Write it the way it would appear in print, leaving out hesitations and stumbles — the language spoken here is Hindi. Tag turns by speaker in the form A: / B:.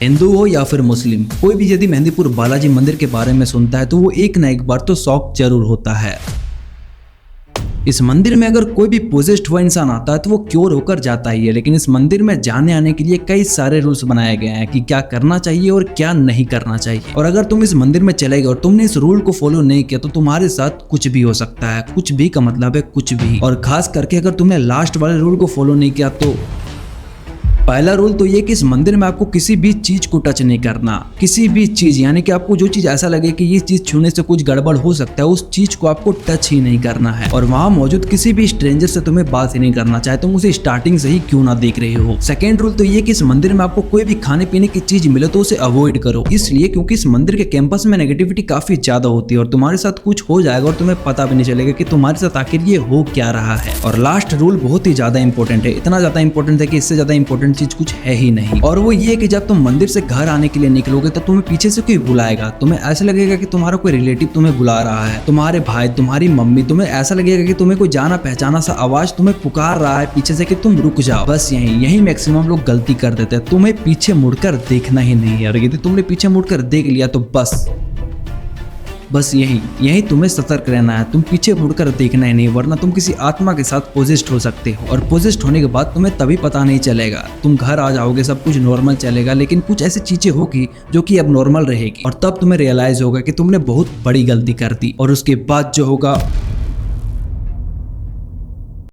A: हिंदू हो या फिर मुस्लिम, कोई भी यदि मेहंदीपुर बालाजी मंदिर के बारे में सुनता है तो वो एक ना एक बार तो शौक जरूर होता है। इस मंदिर में अगर कोई भी पोजेस्ड हुआ इंसान आता है तो वो क्योर होकर जाता ही है, लेकिन इस मंदिर में जाने आने के लिए कई सारे रूल्स बनाए गए हैं कि क्या करना चाहिए और क्या नहीं करना चाहिए। और अगर तुम इस मंदिर में चले गए और तुमने इस रूल को फॉलो नहीं किया तो तुम्हारे साथ कुछ भी हो सकता है। कुछ भी का मतलब है कुछ भी। और खास करके अगर तुमने लास्ट वाले रूल को फॉलो नहीं किया तो पहला रूल तो ये कि इस मंदिर में आपको किसी भी चीज को टच नहीं करना। किसी भी चीज, यानी कि आपको जो चीज ऐसा लगे कि ये चीज छूने से कुछ गड़बड़ हो सकता है, उस चीज को आपको टच ही नहीं करना है। और वहां मौजूद किसी भी स्ट्रेंजर से तुम्हें बात ही नहीं करना, चाहे तुम उसे स्टार्टिंग से ही क्यों ना देख रहे हो। सेकेंड रूल तो ये कि इस मंदिर में आपको कोई भी खाने पीने की चीज मिले तो उसे अवॉइड करो, इसलिए क्योंकि इस मंदिर के कैंपस में नेगेटिविटी काफी ज्यादा होती है और तुम्हारे साथ कुछ हो जाएगा और तुम्हें पता भी नहीं चलेगा कि तुम्हारे साथ आखिर ये हो क्या रहा है। और लास्ट रूल बहुत ही ज्यादा इंपॉर्टेंट है, इतना ज्यादा इंपॉर्टेंट है कि इससे ज्यादा इंपॉर्टेंट चीज कुछ है ही नहीं। और वो ये कि जब तुम मंदिर से घर आने के लिए निकलोगे तो तुम्हें पीछे से कोई बुलाएगा। तुम्हें ऐसा लगेगा कि तुम्हारा कोई रिलेटिव तुम्हें बुला रहा है, तुम्हारे भाई, तुम्हारी मम्मी। तुम्हें ऐसा लगेगा कि तुम्हें कोई जाना पहचाना सा आवाज तुम्हें पुकार रहा है पीछे से कि तुम रुक जाओ। बस यही मैक्सिमम लोग गलती कर देते हैं। तुम्हें पीछे मुड़कर देखना ही नहीं है, और यदि तुमने पीछे मुड़कर देख लिया तो बस यही तुम्हें सतर्क रहना है। तुम पीछे मुड़कर देखना ही नहीं, वरना तुम किसी आत्मा के साथ पोजेस्ड हो सकते हो। और पोजेस्ड होने के बाद तुम्हें तभी पता नहीं चलेगा। तुम घर आ जाओगे, सब कुछ नॉर्मल चलेगा, लेकिन कुछ ऐसी चीजें होगी जो कि अब नॉर्मल रहेगी, और तब तुम्हें रियलाइज होगा कि तुमने बहुत बड़ी गलती कर दी। और उसके बाद जो होगा